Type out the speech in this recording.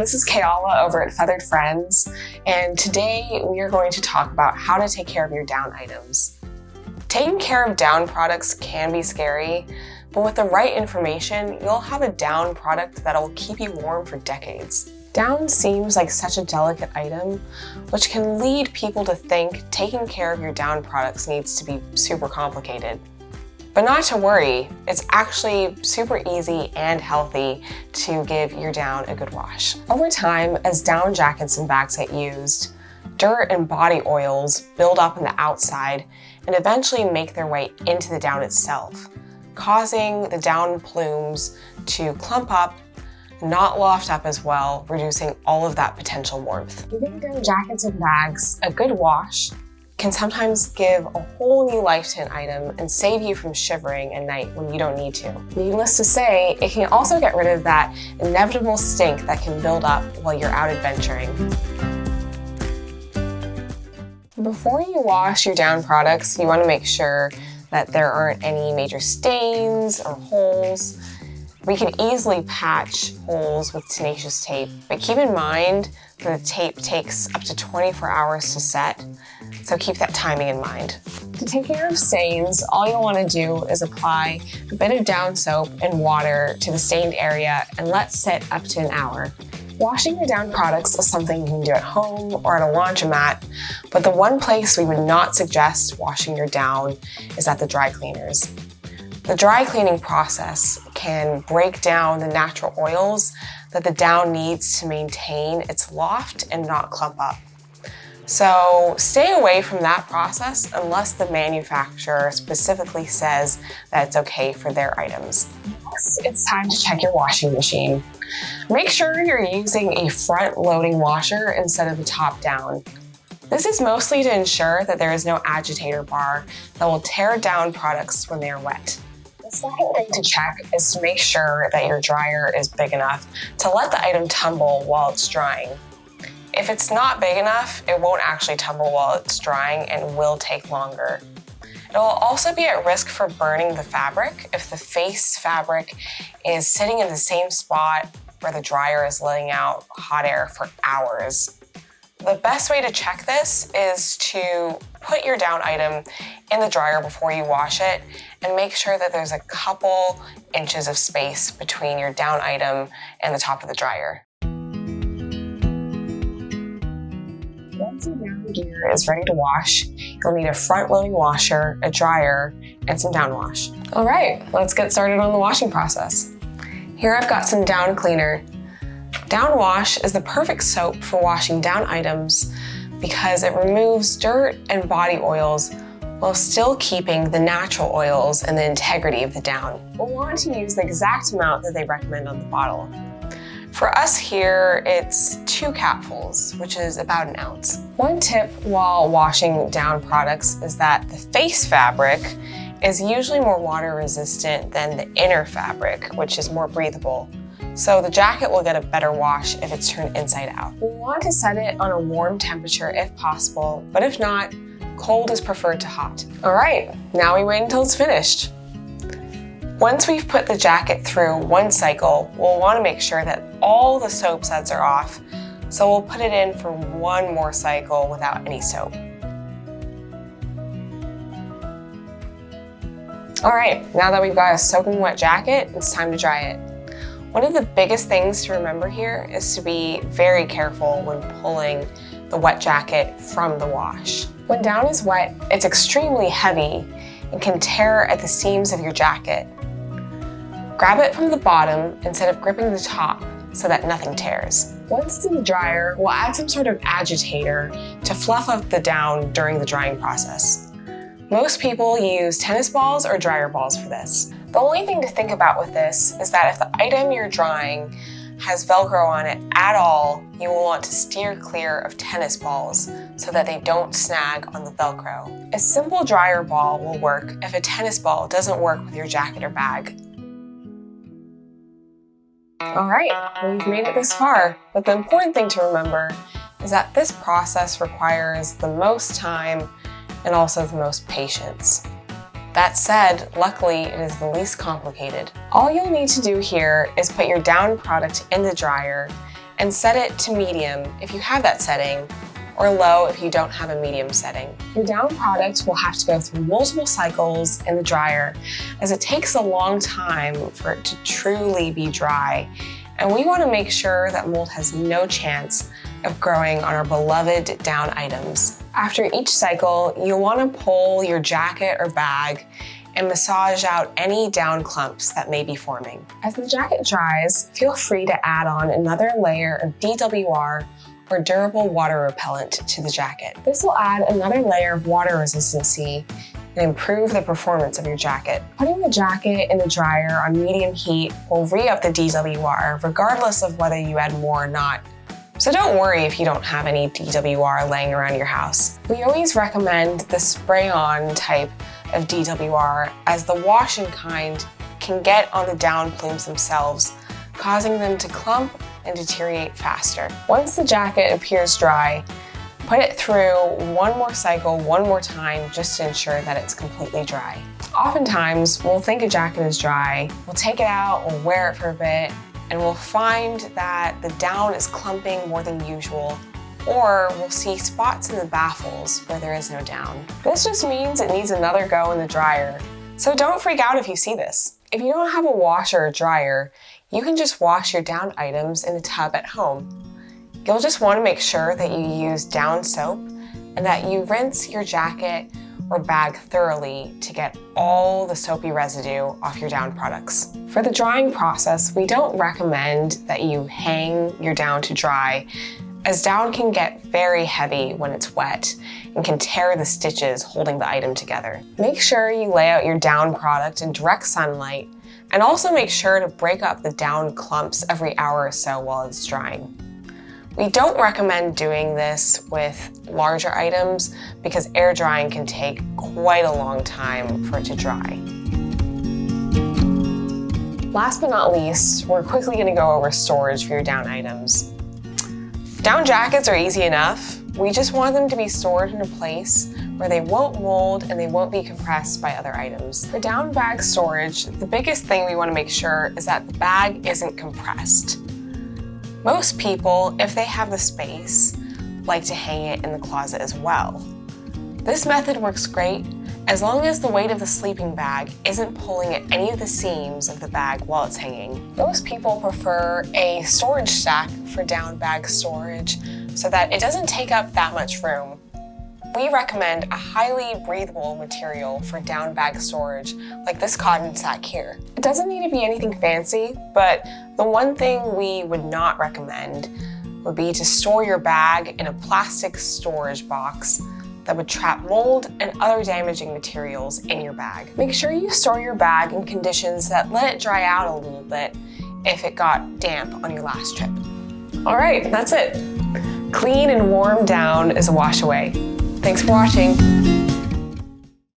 this is Kayala over at Feathered Friends, and today we are going to talk about how to take care of your down items. Taking care of down products can be scary, but with the right information, you'll have a down product that'll keep you warm for decades. Down seems like such a delicate item, which can lead people to think taking care of your down products needs to be super complicated. But not to worry, it's actually super easy and healthy to give your down a good wash. Over time, as down jackets and bags get used, dirt and body oils build up on the outside and eventually make their way into the down itself, causing the down plumes to clump up, not loft up as well, reducing all of that potential warmth. Giving down jackets and bags a good wash can sometimes give a whole new life to an item and save you from shivering at night when you don't need to. Needless to say, it can also get rid of that inevitable stink that can build up while you're out adventuring. Before you wash your down products, you want to make sure that there aren't any major stains or holes. We can easily patch holes with tenacious tape, but keep in mind that the tape takes up to 24 hours to set, so keep that timing in mind. To take care of stains, all you'll want to do is apply a bit of down soap and water to the stained area and let sit up to an hour. Washing your down products is something you can do at home or at a laundromat, but the one place we would not suggest washing your down is at the dry cleaners. The dry cleaning process can break down the natural oils that the down needs to maintain its loft and not clump up. So stay away from that process unless the manufacturer specifically says that it's okay for their items. Next, it's time to check your washing machine. Make sure you're using a front-loading washer instead of a top-down. This is mostly to ensure that there is no agitator bar that will tear down products when they are wet. The second thing to check is to make sure that your dryer is big enough to let the item tumble while it's drying. If it's not big enough, it won't actually tumble while it's drying and will take longer. It will also be at risk for burning the fabric if the face fabric is sitting in the same spot where the dryer is letting out hot air for hours. The best way to check this is to put your down item in the dryer before you wash it and make sure that there's a couple inches of space between your down item and the top of the dryer. Once your down gear is ready to wash, you'll need a front-loading washer, a dryer, and some down wash. All right, let's get started on the washing process. Here I've got some down cleaner. Down wash is the perfect soap for washing down items because it removes dirt and body oils while still keeping the natural oils and the integrity of the down. We'll want to use the exact amount that they recommend on the bottle. For us here, it's 2 capfuls, which is about an ounce. One tip while washing down products is that the face fabric is usually more water resistant than the inner fabric, which is more breathable. So the jacket will get a better wash if it's turned inside out. We want to set it on a warm temperature if possible, but if not, cold is preferred to hot. All right, now we wait until it's finished. Once we've put the jacket through one cycle, we'll want to make sure that all the soap suds are off, so we'll put it in for one more cycle without any soap. All right, now that we've got a soaking wet jacket, it's time to dry it. One of the biggest things to remember here is to be very careful when pulling the wet jacket from the wash. When down is wet, it's extremely heavy and can tear at the seams of your jacket. Grab it from the bottom instead of gripping the top so that nothing tears. Once it's in the dryer, we'll add some sort of agitator to fluff up the down during the drying process. Most people use tennis balls or dryer balls for this. The only thing to think about with this is that if the item you're drying has Velcro on it at all, you will want to steer clear of tennis balls so that they don't snag on the Velcro. A simple dryer ball will work if a tennis ball doesn't work with your jacket or bag. All right, we've made it this far, but the important thing to remember is that this process requires the most time and also the most patience. That said, luckily, it is the least complicated. All you'll need to do here is put your down product in the dryer and set it to medium if you have that setting, or low if you don't have a medium setting. Your down product will have to go through multiple cycles in the dryer, as it takes a long time for it to truly be dry. And we want to make sure that mold has no chance of growing on our beloved down items. After each cycle, you'll want to pull your jacket or bag and massage out any down clumps that may be forming. As the jacket dries, feel free to add on another layer of DWR or durable water repellent to the jacket. This will add another layer of water resistancy and improve the performance of your jacket. Putting the jacket in the dryer on medium heat will re-up the DWR regardless of whether you add more or not. So don't worry if you don't have any DWR laying around your house. We always recommend the spray-on type of DWR, as the wash-in kind can get on the down plumes themselves, causing them to clump and deteriorate faster. Once the jacket appears dry, put it through one more cycle one more time just to ensure that it's completely dry. Oftentimes, we'll think a jacket is dry, we'll take it out, we'll wear it for a bit, and we'll find that the down is clumping more than usual, or we'll see spots in the baffles where there is no down. This just means it needs another go in the dryer. So don't freak out if you see this. If you don't have a washer or dryer, you can just wash your down items in a tub at home. You'll just want to make sure that you use down soap and that you rinse your jacket or bag thoroughly to get all the soapy residue off your down products. For the drying process, we don't recommend that you hang your down to dry, as down can get very heavy when it's wet and can tear the stitches holding the item together. Make sure you lay out your down product in direct sunlight, and also make sure to break up the down clumps every hour or so while it's drying. We don't recommend doing this with larger items because air drying can take quite a long time for it to dry. Last but not least, we're quickly going to go over storage for your down items. Down jackets are easy enough. We just want them to be stored in a place where they won't mold and they won't be compressed by other items. For down bag storage, the biggest thing we want to make sure is that the bag isn't compressed. Most people, if they have the space, like to hang it in the closet as well. This method works great as long as the weight of the sleeping bag isn't pulling at any of the seams of the bag while it's hanging. Most people prefer a storage stack for down bag storage so that it doesn't take up that much room. We recommend a highly breathable material for down bag storage, like this cotton sack here. It doesn't need to be anything fancy, but the one thing we would not recommend would be to store your bag in a plastic storage box that would trap mold and other damaging materials in your bag. Make sure you store your bag in conditions that let it dry out a little bit if it got damp on your last trip. All right, that's it. Clean and warm down is a wash away. Thanks for watching.